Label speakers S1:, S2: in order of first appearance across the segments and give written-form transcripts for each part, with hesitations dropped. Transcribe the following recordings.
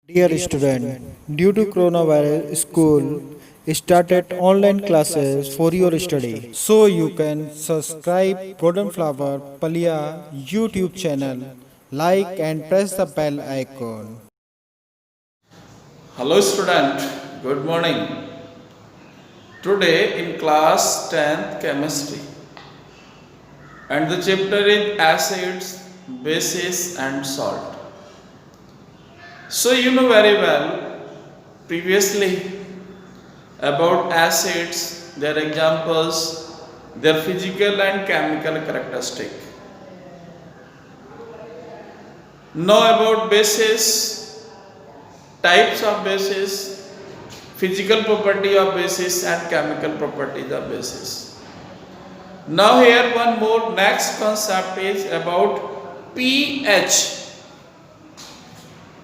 S1: Dear student, due to coronavirus, school started online classes for your study. So you can subscribe Golden Flower Palia YouTube channel, like and press the bell icon.
S2: Hello student, good morning. Today in class 10th chemistry and the chapter is acids, bases and salt. So you know very well previously about acids, their examples, their physical and chemical characteristic. Know about bases, types of bases, physical property of bases and chemical properties of bases. Now here one more next concept is about pH.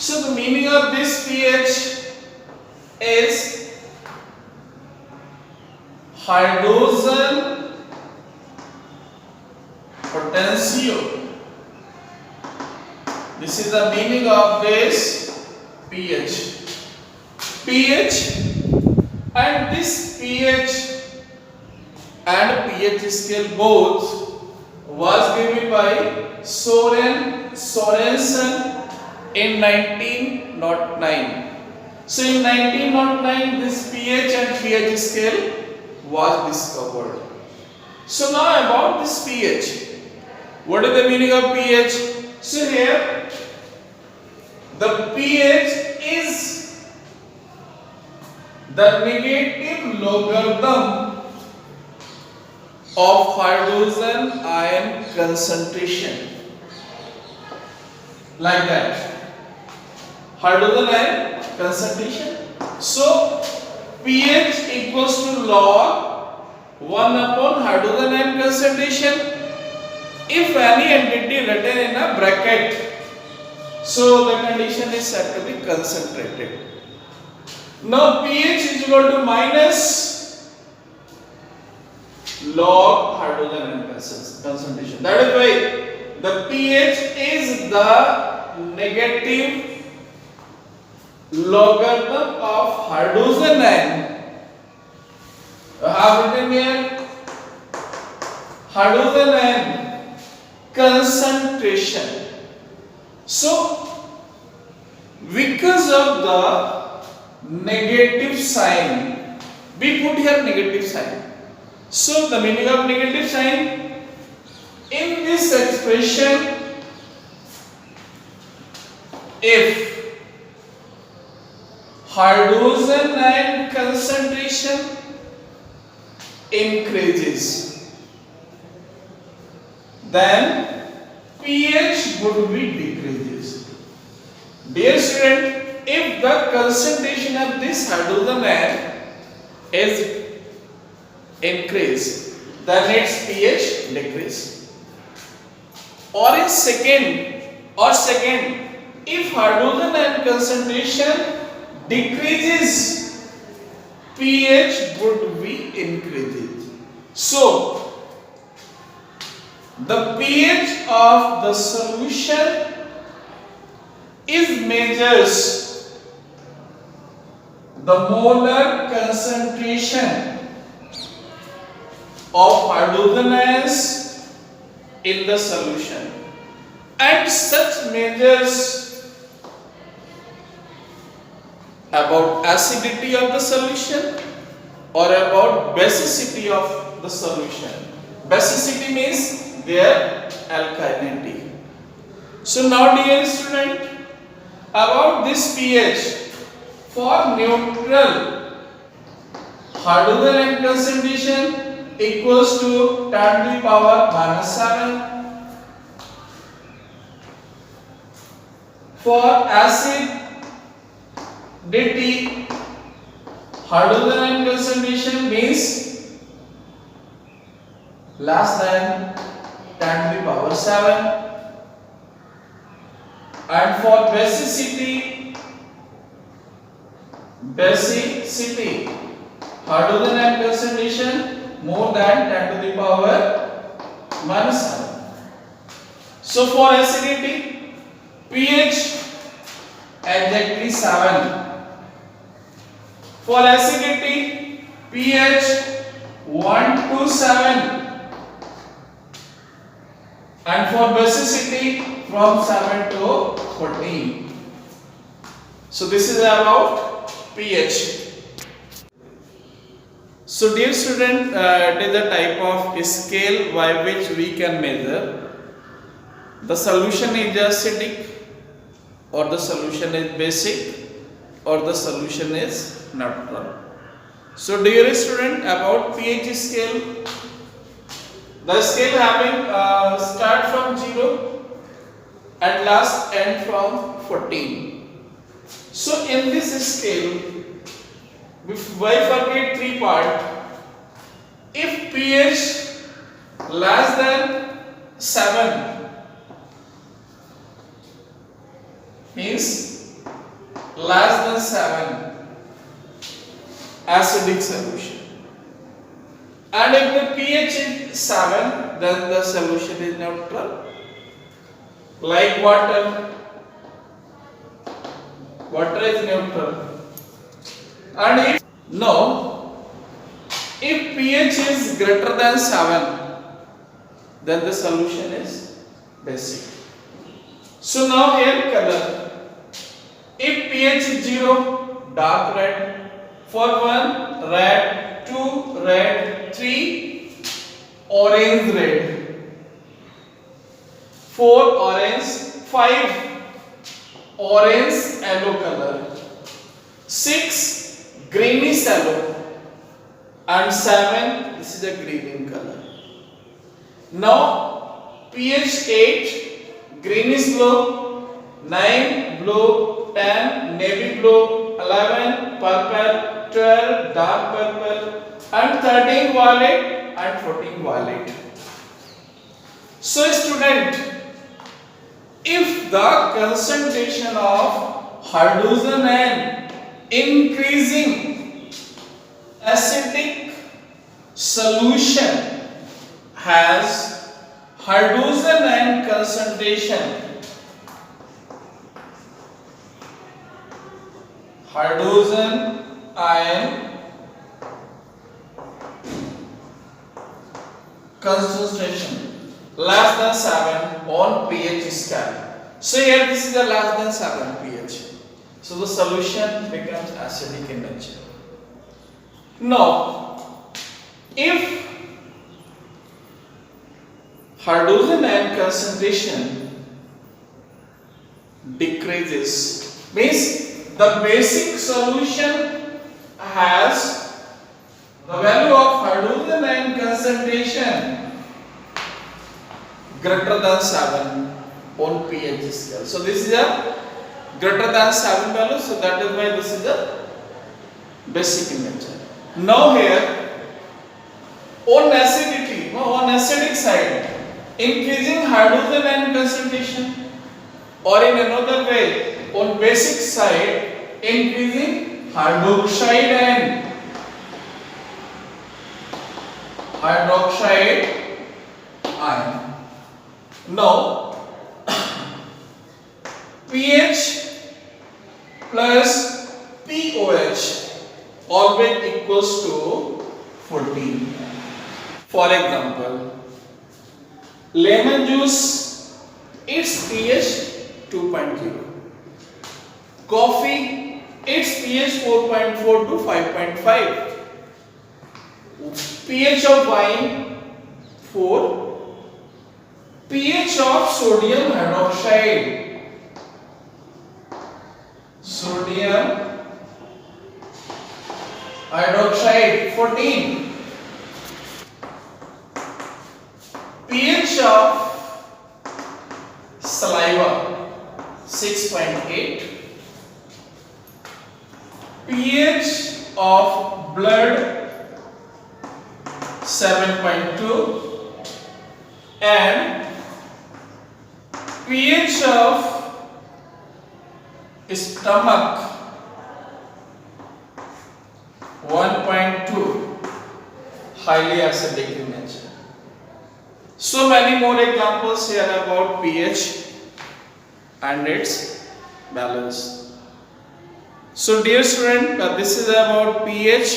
S2: So the meaning of this pH is hydrogen potential. This is the meaning of this pH. pH and this pH and pH scale both was given by Sorensen in 1909. So in 1909 this pH and pH scale was discovered. So now about this pH. What is the meaning of pH? So here the pH is the negative logarithm of hydrogen ion concentration, like that, hydrogen ion concentration. So pH equals to log 1 upon hydrogen ion concentration if any entity written in a bracket. So the condition is said to be concentrated. Now pH is equal to minus log hydrogen ion concentration. That is why the pH is the negative logarithm of hydrogen ion. I have written here hydrogen ion concentration. So because of the negative sign, we put here negative sign. So the meaning of negative sign, in this expression, if hydrogen ion concentration increases, then pH would be decreases. Dear student, if the concentration of this hydrogen ion is increased, then its pH decrease. Or in second, if hydrogen ion concentration decreases, pH would be increases. So the pH of the solution is measures the molar concentration of hydrogen ions in the solution, and such measures about acidity of the solution or about basicity of the solution. Basicity means their alkalinity. So now dear student, about this pH, for neutral, hydrogen ion concentration equals to 10 to the power minus 7. For acidity, hydrogen ion concentration means less than 10 to the power 7. And for basicity, hydrogen ion concentration more than 10 to the power minus 7. So for acidity, pH exactly 7. For acidity, pH 1 to 7, and for basicity from 7 to 14. So this is about pH. So dear student, it is a type of scale by which we can measure the solution is acidic, or the solution is basic, or the solution is neutral. So dear student, about pH scale, the scale having start from 0 and last end from 14. So in this scale, we bifurcate 3 parts. If pH less than 7 means less than 7 acidic solution, and if the pH is 7 then the solution is neutral, like water is neutral. And if no, if pH is greater than 7 then the solution is basic. So now here color, if pH is 0, dark red, for 1 red, 2 red, 3 orange red, 4 orange, 5 orange yellow color, 6 greenish yellow, and 7 this is a green in color. Now pH 8 greenish blue, 9 blue, 10 navy blue, 11 purple, 12 dark purple, and 13 violet, and 14 violet. So student, if the concentration of hydrogen ion increasing, acidic solution has hydrogen ion concentration, hydrogen ion concentration less than 7 on pH scale. So here this is the less than 7 pH. So the solution becomes acidic in nature. Now, if hydrogen ion concentration decreases, means the basic solution has the value of hydrogen ion concentration greater than 7 on pH scale. So this is a greater than 7 value, so that is why this is a basic in nature. Now here on acidity, on acidic side, increasing hydrogen ion concentration, or in another way on basic side, increasing hydroxide ion. Now pH plus pOH always equals to 14. For example, lemon juice, its pH 2.0. Coffee, its pH 4.4 to 5.5. pH of wine 4. pH of sodium hydroxide, sodium hydroxide 14. pH of saliva 6.8. pH of blood 7.2, and pH of stomach 1.2, highly acidic in nature. So many more examples here about pH and its balance. So dear student, this is about pH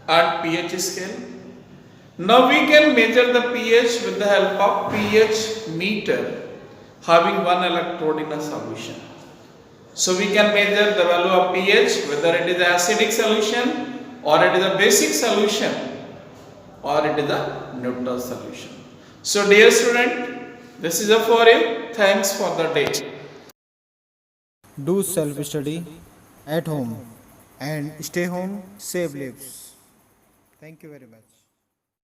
S2: and pH scale. Now we can measure the pH with the help of pH meter having one electrode in a solution. So we can measure the value of pH, whether it is acidic solution or it is a basic solution or it is a neutral solution. So dear student, this is a for you. Thanks for the day.
S1: Do self study at home and stay home, save lives. Thank you very much.